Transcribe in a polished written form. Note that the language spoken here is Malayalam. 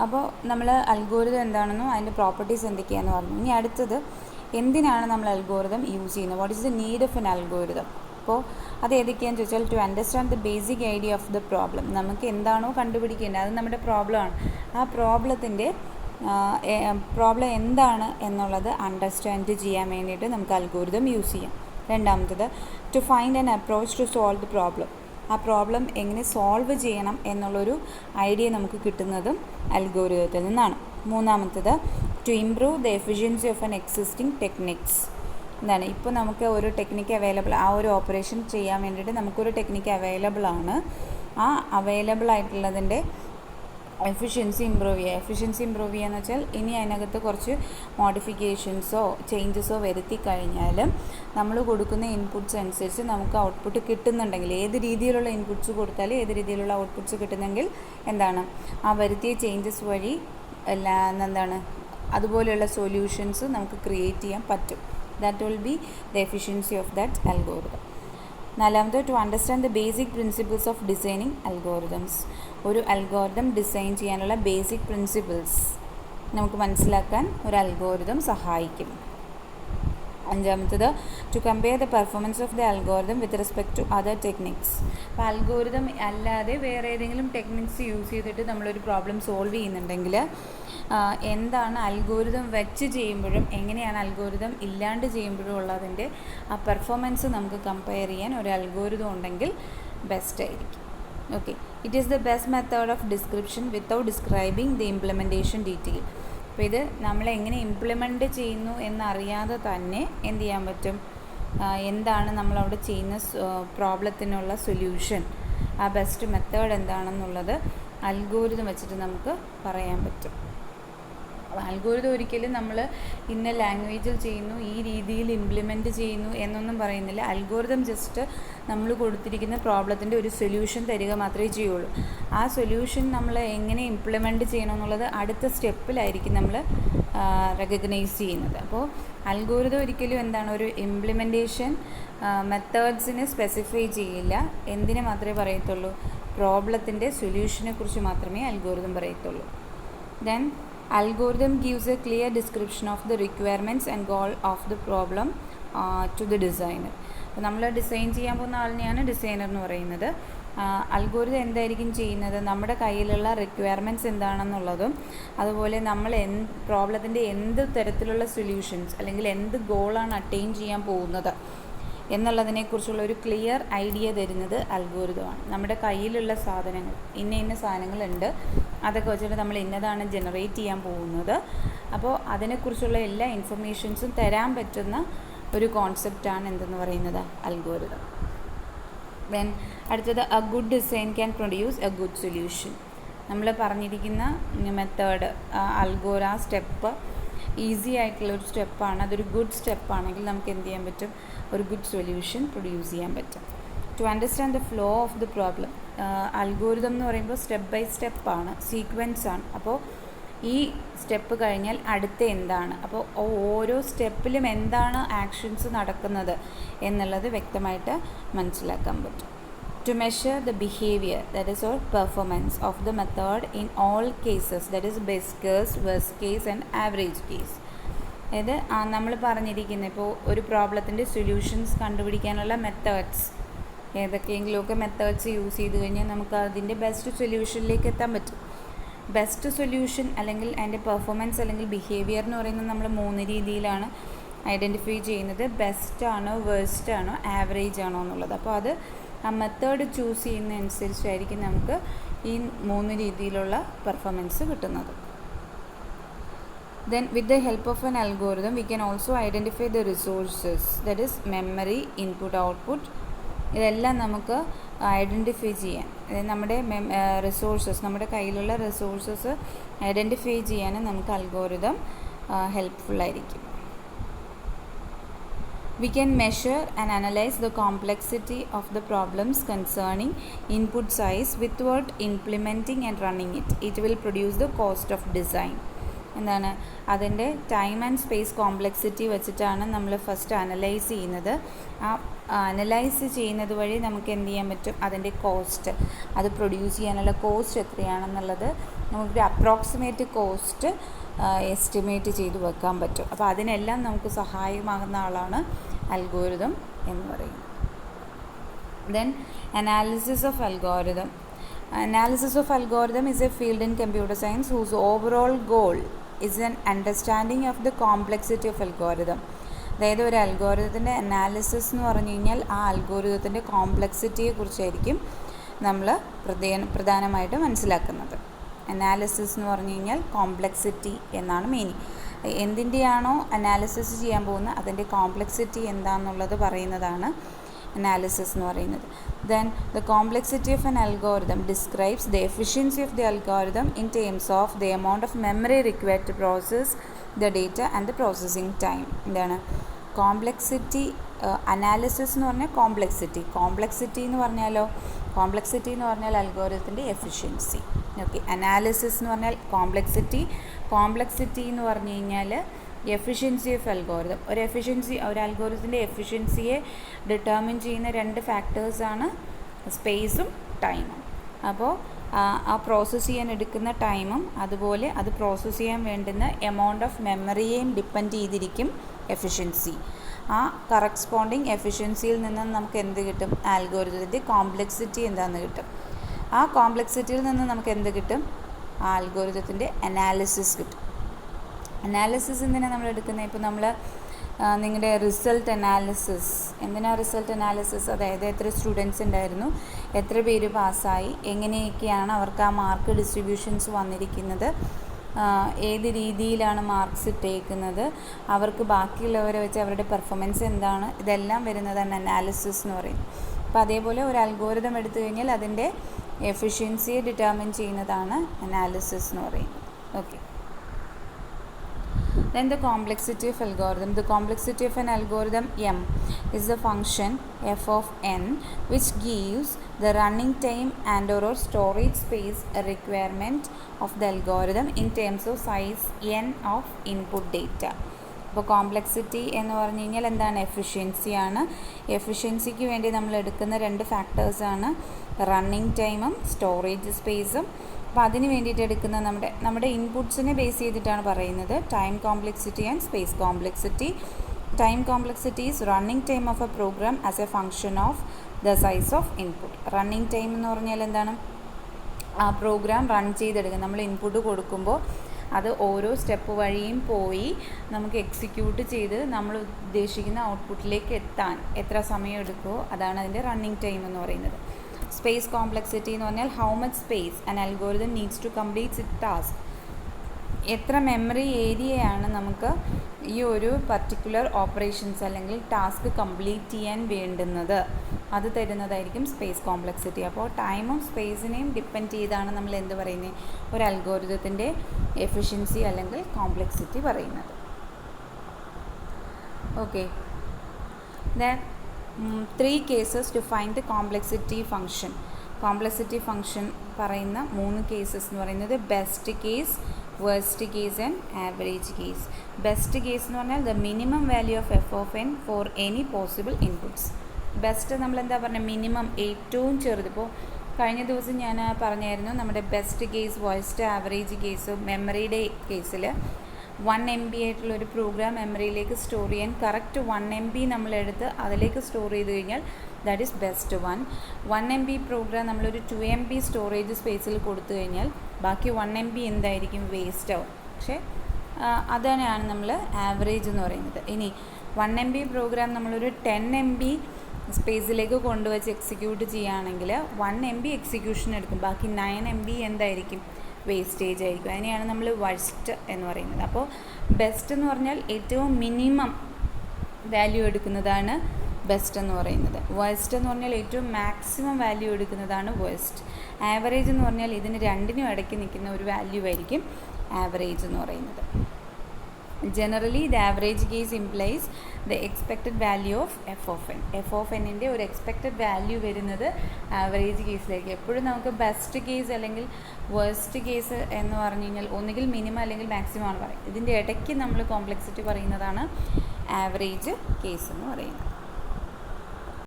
അപ്പോൾ നമ്മൾ അൽഗോരിതം എന്താണെന്നും അതിൻ്റെ പ്രോപ്പർട്ടീസ് എന്തൊക്കെയാണെന്ന് പറഞ്ഞു. ഇനി അടുത്തത് എന്തിനാണ് നമ്മൾ അൽഗോരിതം യൂസ് ചെയ്യുന്നത്, what is the need of an algorithm. അപ്പോൾ അത് ഏതൊക്കെയാണെന്ന് ചോദിച്ചാൽ to understand the basic idea of the problem. നമുക്ക് എന്താണോ കണ്ടുപിടിക്കേണ്ടത് അത് നമ്മുടെ പ്രോബ്ലമാണ്. ആ പ്രോബ്ലം എന്താണ് എന്നുള്ളത് അണ്ടർസ്റ്റാൻഡ് ചെയ്യാൻ വേണ്ടിയിട്ട് നമുക്ക് അൽഗോരിതം യൂസ് ചെയ്യാം. രണ്ടാമത്തത് to find an approach to solve the problem. ആ പ്രോബ്ലം എങ്ങനെ സോൾവ് ചെയ്യണം എന്നുള്ളൊരു ഐഡിയ നമുക്ക് കിട്ടുന്നതും അൽഗോരിതത്തിൽ നിന്നാണ്. മൂന്നാമത്തത് to improve the efficiency of an existing techniques. എന്താണ്, ഇപ്പോൾ നമുക്ക് ഒരു ടെക്നിക്ക് അവൈലബിൾ, ആ ഒരു ഓപ്പറേഷൻ ചെയ്യാൻ വേണ്ടിയിട്ട് നമുക്കൊരു ടെക്നിക്ക് അവൈലബിൾ ആണ്. ആ അവൈലബിൾ ആയിട്ടുള്ളതിൻ്റെ എഫിഷ്യൻസി ഇമ്പ്രൂവ് ചെയ്യുക എന്ന് വെച്ചാൽ ഇനി അതിനകത്ത് കുറച്ച് മോഡിഫിക്കേഷൻസോ ചേഞ്ചസോ വരുത്തി കഴിഞ്ഞാൽ നമ്മൾ കൊടുക്കുന്ന ഇൻപുട്സ് അനുസരിച്ച് നമുക്ക് ഔട്ട്പുട്ട് കിട്ടുന്നുണ്ടെങ്കിൽ, ഏത് രീതിയിലുള്ള ഇൻപുട്സ് കൊടുത്താലും ഏത് രീതിയിലുള്ള ഔട്ട്പുട്ട്സ് കിട്ടുന്നെങ്കിൽ എന്താണ്, ആ വരുത്തിയ ചേഞ്ചസ് വഴി അതുപോലെയുള്ള സൊല്യൂഷൻസ് നമുക്ക് ക്രിയേറ്റ് ചെയ്യാൻ പറ്റും. That will be the efficiency of that algorithm. നാലാമത് to understand the basic principles of designing algorithms. ഒരു അൽഗോരിതം ഡിസൈൻ ചെയ്യാനുള്ള ബേസിക് പ്രിൻസിപ്പിൾസ് നമുക്ക് മനസ്സിലാക്കാൻ ഒരു അൽഗോരിതം സഹായിക്കും. അഞ്ചാമത്തത് to compare the performance of the algorithm with respect to other techniques. അപ്പോൾ അൽഗോരിതം അല്ലാതെ വേറെ ഏതെങ്കിലും ടെക്നിക്സ് യൂസ് ചെയ്തിട്ട് നമ്മളൊരു പ്രോബ്ലം സോൾവ് ചെയ്യുന്നുണ്ടെങ്കിൽ എന്താണ് അൽഗോരിതം വെച്ച് ചെയ്യുമ്പോഴും എങ്ങനെയാണ് അൽഗോരിതം ഇല്ലാണ്ട് ചെയ്യുമ്പോഴും ഉള്ളതിൻ്റെ ആ പെർഫോമൻസ് നമുക്ക് കമ്പയർ ചെയ്യാൻ ഒരു അൽഗോരിതം ഉണ്ടെങ്കിൽ ബെസ്റ്റ് ആയിരിക്കും. Okay, it is the best method of description without describing the implementation detail. അപ്പോൾ ഇത് നമ്മളെങ്ങനെ ഇംപ്ലിമെൻറ്റ് ചെയ്യുന്നു എന്നറിയാതെ തന്നെ എന്ത് ചെയ്യാൻ പറ്റും, എന്താണ് നമ്മളവിടെ ചെയ്യുന്ന പ്രോബ്ലത്തിനുള്ള സൊല്യൂഷൻ, ആ ബെസ്റ്റ് മെത്തേഡ് എന്താണെന്നുള്ളത് അൽഗോരിതം വെച്ചിട്ട് നമുക്ക് പറയാൻ പറ്റും. അൽഗോരിതം ഒരിക്കലും നമ്മൾ ഇന്ന ലാംഗ്വേജിൽ ചെയ്യുന്നു, ഈ രീതിയിൽ ഇംപ്ലിമെൻറ്റ് ചെയ്യുന്നു എന്നൊന്നും പറയുന്നില്ല. അൽഗോരിതം ജസ്റ്റ് നമ്മൾ കൊടുത്തിരിക്കുന്ന പ്രോബ്ലത്തിൻ്റെ ഒരു സൊല്യൂഷൻ തരിക മാത്രമേ ചെയ്യുള്ളൂ. ആ സൊല്യൂഷൻ നമ്മൾ എങ്ങനെ ഇംപ്ലിമെൻറ്റ് ചെയ്യണം എന്നുള്ളത് അടുത്ത സ്റ്റെപ്പിലായിരിക്കും നമ്മൾ റെക്കഗ്നൈസ് ചെയ്യുന്നത്. അപ്പോൾ അൽഗോരിതം ഒരിക്കലും എന്താണ്, ഒരു ഇംപ്ലിമെൻറ്റേഷൻ മെത്തേഡ്സിനെ സ്പെസിഫൈ ചെയ്യില്ല. എന്തിനെ മാത്രമേ പറയത്തുള്ളൂ, പ്രോബ്ലത്തിൻ്റെ സൊല്യൂഷനെ കുറിച്ച് മാത്രമേ അൽഗോരിതം പറയത്തുള്ളൂ. Then algorithm gives a clear description of the requirements and goal of the problem to the designer. അപ്പോൾ നമ്മൾ ഡിസൈൻ ചെയ്യാൻ പോകുന്ന ആളിനെയാണ് ഡിസൈനർ എന്ന് പറയുന്നത്. അൽഗോരിതം എന്തായിരിക്കും ചെയ്യുന്നത്, നമ്മുടെ കയ്യിലുള്ള റിക്വയർമെൻറ്റ്സ് എന്താണെന്നുള്ളതും അതുപോലെ നമ്മൾ പ്രോബ്ലത്തിൻ്റെ എന്ത് തരത്തിലുള്ള സൊല്യൂഷൻസ് അല്ലെങ്കിൽ എന്ത് ഗോളാണ് അറ്റൈൻ ചെയ്യാൻ പോകുന്നത് എന്നുള്ളതിനെക്കുറിച്ചുള്ള ഒരു ക്ലിയർ ഐഡിയ തരുന്നത് അൽഗോരിതമാണ്. നമ്മുടെ കയ്യിലുള്ള സാധനങ്ങൾ, ഇന്ന സാധനങ്ങളുണ്ട്, അതൊക്കെ വെച്ചിട്ട് നമ്മൾ ഇന്നതാണ് ജനറേറ്റ് ചെയ്യാൻ പോകുന്നത്. അപ്പോൾ അതിനെക്കുറിച്ചുള്ള എല്ലാ ഇൻഫർമേഷൻസും തരാൻ പറ്റുന്ന ഒരു കോൺസെപ്റ്റാണ് എന്തെന്ന് പറയുന്നത് അൽഗോരിതം. ദെൻ അടുത്തത് A good design can produce A good solution. നമ്മൾ പറഞ്ഞിരിക്കുന്ന മെത്തേഡ്, ആ സ്റ്റെപ്പ് ഈസി ആയിട്ടുള്ളൊരു സ്റ്റെപ്പാണ്, അതൊരു ഗുഡ് സ്റ്റെപ്പാണെങ്കിൽ നമുക്ക് എന്ത് ചെയ്യാൻ പറ്റും, ഒരു ഗുഡ് സൊല്യൂഷൻ പ്രൊഡ്യൂസ് ചെയ്യാൻ പറ്റും. To understand the flow of the problem. Algorithm എന്ന് പറയുമ്പോൾ സ്റ്റെപ്പ് ബൈ സ്റ്റെപ്പാണ്, സീക്വൻസാണ്. അപ്പോൾ ഈ സ്റ്റെപ്പ് കഴിഞ്ഞാൽ അടുത്ത എന്താണ്, അപ്പോൾ ഓരോ സ്റ്റെപ്പിലും എന്താണ് ആക്ഷൻസ് നടക്കുന്നത് എന്നുള്ളത് വ്യക്തമായിട്ട് മനസ്സിലാക്കാൻ പറ്റും. To measure the behavior, that is or performance of the method in all cases, that is best case, worst case and average case. അതായത് നമ്മൾ പറഞ്ഞിരിക്കുന്ന ഇപ്പോൾ ഒരു പ്രോബ്ലത്തിൻ്റെ സൊല്യൂഷൻസ് കണ്ടുപിടിക്കാനുള്ള മെത്തേഡ്സ്, ഏതൊക്കെയെങ്കിലുമൊക്കെ മെത്തേഡ്സ് യൂസ് ചെയ്ത് കഴിഞ്ഞാൽ നമുക്ക് അതിൻ്റെ ബെസ്റ്റ് സൊല്യൂഷനിലേക്ക് എത്താൻ പറ്റും. ബെസ്റ്റ് സൊല്യൂഷൻ അല്ലെങ്കിൽ അതിൻ്റെ പെർഫോമൻസ് അല്ലെങ്കിൽ ബിഹേവിയർ എന്ന് പറയുന്നത് നമ്മൾ 3 രീതിയിലാണ് ഐഡൻറ്റിഫൈ ചെയ്യുന്നത്. ബെസ്റ്റ് ആണോ, വേഴ്സ്റ്റ് ആണോ, ആവറേജ് ആണോ എന്നുള്ളത്. അപ്പോൾ അത് ആ മെത്തേഡ് ചൂസ് ചെയ്യുന്നതനുസരിച്ചായിരിക്കും നമുക്ക് ഈ 3 രീതിയിലുള്ള പെർഫോമൻസ് കിട്ടുന്നത്. Then with the help of an algorithm we can also identify the resources, that is memory, input, output. ഇതെല്ലാം നമുക്ക് ഐഡൻറ്റിഫൈ ചെയ്യാൻ, നമ്മുടെ റിസോഴ്സസ്, നമ്മുടെ കയ്യിലുള്ള റിസോഴ്സസ് ഐഡൻറ്റിഫൈ ചെയ്യാനും നമുക്ക് algorithm ഹെൽപ്ഫുള്ളായിരിക്കും. We can measure and analyze the complexity of the problems concerning input size without implementing and running it. It will produce the cost of design. എന്താണ്, അതിൻ്റെ ടൈം ആൻഡ് സ്പേസ് കോംപ്ലക്സിറ്റി വെച്ചിട്ടാണ് നമ്മൾ ഫസ്റ്റ് അനലൈസ് ചെയ്യുന്നത്. ആ അനലൈസ് ചെയ്യുന്നത് വഴി നമുക്ക് എന്ത് ചെയ്യാൻ പറ്റും, അതിൻ്റെ കോസ്റ്റ്, അത് പ്രൊഡ്യൂസ് ചെയ്യാനുള്ള കോസ്റ്റ് എത്രയാണെന്നുള്ളത് നമുക്കൊരു അപ്രോക്സിമേറ്റ് കോസ്റ്റ് എസ്റ്റിമേറ്റ് ചെയ്ത് വെക്കാൻ പറ്റും. അപ്പോൾ അതിനെല്ലാം നമുക്ക് സഹായമാകുന്ന ആളാണ് അൽഗോരിതം എന്ന് പറയുന്നത്. Then analysis of algorithm. Analysis of algorithm is a field in computer science whose overall goal is an understanding of the complexity of algorithm. അതായത് ഒരു അൽഗോരിതത്തിൻ്റെ അനാലിസിസ് എന്ന് പറഞ്ഞു കഴിഞ്ഞാൽ ആ അൽഗോരിതത്തിൻ്റെ കോംപ്ലക്സിറ്റിയെ കുറിച്ചായിരിക്കും നമ്മൾ പ്രധാനമായിട്ട് മനസ്സിലാക്കുന്നത്. അനാലിസിസ് എന്ന് പറഞ്ഞു കഴിഞ്ഞാൽ കോംപ്ലക്സിറ്റി എന്നാണ് മീനിങ്. എന്തിൻ്റെയാണോ അനാലിസിസ് ചെയ്യാൻ പോകുന്നത് അതിൻ്റെ കോംപ്ലക്സിറ്റി എന്താണെന്നുള്ളത് പറയുന്നതാണ് analysis എന്ന് പറയുന്നത്. Then the complexity of an algorithm describes the efficiency of the algorithm in terms of the amount of memory required to process the data and the processing time. എന്താണ് കോംപ്ലക്സിറ്റി അനാലിസിസ് എന്ന് പറഞ്ഞാൽ കോംപ്ലക്സിറ്റി എന്ന് പറഞ്ഞാലോ കോംപ്ലക്സിറ്റി എന്ന് പറഞ്ഞാൽ അൽഗോരിതത്തിൻ്റെ എഫിഷ്യൻസി. ഓക്കെ, അനാലിസിസ് എന്ന് പറഞ്ഞാൽ കോംപ്ലക്സിറ്റി എന്ന് പറഞ്ഞു കഴിഞ്ഞാൽ എഫിഷ്യൻസി ഓഫ് അൽഗോരിതം. ഒരു അൽഗോരിതത്തിൻ്റെ എഫിഷ്യൻസിയെ ഡിറ്റർമിൻ ചെയ്യുന്ന 2 ഫാക്ടേഴ്സാണ് സ്പേസും ടൈമും. അപ്പോൾ ആ പ്രോസസ്സ് ചെയ്യാൻ എടുക്കുന്ന ടൈമും അതുപോലെ അത് പ്രോസസ്സ് ചെയ്യാൻ വേണ്ടുന്ന എമൗണ്ട് ഓഫ് മെമ്മറിയെയും ഡിപ്പെൻഡ് ചെയ്തിരിക്കും എഫിഷ്യൻസി. ആ കറസ്പോണ്ടിങ് എഫിഷ്യൻസിയിൽ നിന്ന് നമുക്ക് എന്ത് കിട്ടും? ആൽഗോരിതത്തിൻ്റെ കോംപ്ലക്സിറ്റി എന്താണെന്ന് കിട്ടും. ആ കോംപ്ലക്സിറ്റിയിൽ നിന്ന് നമുക്ക് എന്ത് കിട്ടും? ആ ആൽഗോരിതത്തിൻ്റെ അനാലിസിസ് കിട്ടും. അനാലിസിസ് എന്തിനാണ് നമ്മൾ എടുക്കുന്നത്? ഇപ്പോൾ നമ്മൾ നിങ്ങളുടെ റിസൾട്ട് അനാലിസിസ്, എന്തിനാണ് റിസൾട്ട് അനാലിസിസ്? അതായത് എത്ര സ്റ്റുഡൻസ് ഉണ്ടായിരുന്നു, എത്ര പേര് പാസ്സായി, എങ്ങനെയൊക്കെയാണ് അവർക്ക് ആ മാർക്ക് ഡിസ്ട്രിബ്യൂഷൻസ് വന്നിരിക്കുന്നത്, ഏത് രീതിയിലാണ് മാർക്സ് ഇട്ടേക്കുന്നത്, അവർക്ക് ബാക്കിയുള്ളവരെ വെച്ച് അവരുടെ പെർഫോമൻസ് എന്താണ്, ഇതെല്ലാം വരുന്നതാണ് അനാലിസിസ് എന്ന് പറയുന്നത്. അപ്പോൾ അതേപോലെ ഒരു അൽഗോരിതം എടുത്തു കഴിഞ്ഞാൽ അതിൻ്റെ എഫിഷ്യൻസിയെ ഡിറ്റർമിൻ ചെയ്യുന്നതാണ് അനാലിസിസ് എന്ന് പറയുന്നത്. Okay. Then the complexity of algorithm. The complexity of an algorithm M is the function f of n which gives the running time and or storage space a requirement of the algorithm in terms of size n of input data. അപ്പോൾ കോംപ്ലക്സിറ്റി എന്ന് പറഞ്ഞു കഴിഞ്ഞാൽ എന്താണ്? എഫിഷ്യൻസിയാണ്. എഫിഷ്യൻസിക്ക് വേണ്ടി നമ്മൾ എടുക്കുന്ന 2 ഫാക്ടേഴ്സാണ് റണ്ണിങ് ടൈമും സ്റ്റോറേജ് സ്പേസും. അപ്പോൾ അതിന് വേണ്ടിയിട്ട് എടുക്കുന്ന നമ്മുടെ ഇൻപുട്സിനെ ബേസ് ചെയ്തിട്ടാണ് പറയുന്നത് time complexity and space complexity. Time complexity is running time of a program as a function of the size of input. Running time എന്ന് പറഞ്ഞാൽ എന്താണ്? ആ പ്രോഗ്രാം റൺ ചെയ്തെടുക്കുക. നമ്മൾ ഇൻപുട്ട് കൊടുക്കുമ്പോൾ അത് ഓരോ സ്റ്റെപ്പ് വഴിയും പോയി നമുക്ക് എക്സിക്യൂട്ട് ചെയ്ത് നമ്മൾ ഉദ്ദേശിക്കുന്ന ഔട്ട്പുട്ടിലേക്ക് എത്താൻ എത്ര സമയം എടുക്കുമോ അതാണ് അതിൻ്റെ റണ്ണിങ് ടൈം എന്ന് പറയുന്നത്. സ്പേസ് കോംപ്ലക്സിറ്റി എന്ന് പറഞ്ഞാൽ how much space an algorithm needs to complete it task. എത്ര മെമ്മറി ഏരിയയാണ് നമുക്ക് ഈ ഒരു പർട്ടിക്കുലർ ഓപ്പറേഷൻസ് അല്ലെങ്കിൽ ടാസ്ക് കംപ്ലീറ്റ് ചെയ്യാൻ വേണ്ടുന്നത്, അത് തരുന്നതായിരിക്കും സ്പേസ് കോംപ്ലക്സിറ്റി. അപ്പോൾ ടൈമും സ്പേസിനെയും ഡിപ്പെൻഡ് ചെയ്താണ് നമ്മൾ എന്ത് പറയുന്നത്? ഒരു അൽഗോരിതത്തിൻ്റെ എഫിഷ്യൻസി അല്ലെങ്കിൽ കോംപ്ലക്സിറ്റി പറയുന്നത്. Okay. Then 3 cases to find the complexity function. Complexity function പറയുന്ന 3 കേസസ് എന്ന് പറയുന്നത് best case, worst case and average case. Best case എന്ന് പറഞ്ഞാൽ the minimum value of F of N for any possible inputs. Best നമ്മൾ എന്താ പറഞ്ഞത്? മിനിമം, ഏറ്റവും ചെറുത്. ഇപ്പോൾ കഴിഞ്ഞ ദിവസം ഞാൻ പറഞ്ഞായിരുന്നു നമ്മുടെ best case, worst, average case. മെമ്മറിയുടെ കേസിൽ 1 MB ആയിട്ടുള്ളൊരു പ്രോഗ്രാം മെമ്മറിയിലേക്ക് സ്റ്റോർ ചെയ്യാൻ കറക്റ്റ് 1 MB നമ്മളെടുത്ത് അതിലേക്ക് സ്റ്റോർ ചെയ്ത് കഴിഞ്ഞാൽ that is best 1 MB program നമ്മളൊരു 2 MB സ്റ്റോറേജ് സ്പേസിൽ കൊടുത്തു കഴിഞ്ഞാൽ ബാക്കി 1 MB എന്തായിരിക്കും? വേസ്റ്റ് ആവും. പക്ഷേ അതന്നെയാണ് നമ്മൾ ആവറേജ് എന്ന് പറയുന്നത്. ഇനി 1 MB പ്രോഗ്രാം നമ്മളൊരു 10 MB സ്പേസിലേക്ക് കൊണ്ടുവച്ച് എക്സിക്യൂട്ട് ചെയ്യുകയാണെങ്കിൽ 1 MB എക്സിക്യൂഷൻ എടുക്കും, ബാക്കി 9 MB എന്തായിരിക്കും? വേസ്റ്റേജ് ആയിരിക്കും. അതിനെയാണ് നമ്മൾ വർസ്റ്റ് എന്ന് പറയുന്നത്. അപ്പോൾ ബെസ്റ്റ് എന്ന് പറഞ്ഞാൽ ഏറ്റവും മിനിമം വാല്യൂ എടുക്കുന്നതാണ് ബെസ്റ്റ് എന്ന് പറയുന്നത്. വേഴ്സ്റ്റ് എന്ന് പറഞ്ഞാൽ ഏറ്റവും മാക്സിമം വാല്യൂ എടുക്കുന്നതാണ് വേഴ്സ്റ്റ്. ആവറേജ് എന്ന് പറഞ്ഞാൽ ഇതിന് രണ്ടിനും ഇടയ്ക്ക് നിൽക്കുന്ന ഒരു വാല്യൂ ആയിരിക്കും ആവറേജ് എന്ന് പറയുന്നത്. Generally, the average case implies the expected value of f of n. f of n-ൻ്റെ ഒരു എക്സ്പെക്റ്റഡ് വാല്യൂ വരുന്നത് ആവറേജ് കേസിലേക്ക്. എപ്പോഴും നമുക്ക് ബെസ്റ്റ് കേസ് അല്ലെങ്കിൽ വേഴ്സ്റ്റ് കേസ് എന്ന് പറഞ്ഞു കഴിഞ്ഞാൽ ഒന്നുകിൽ മിനിമം അല്ലെങ്കിൽ മാക്സിമം ആണ് പറയുന്നത്. ഇതിൻ്റെ ഇടയ്ക്ക് നമ്മൾ കോംപ്ലക്സിറ്റി പറയുന്നതാണ് ആവറേജ് കേസ് എന്ന് പറയുന്നത്.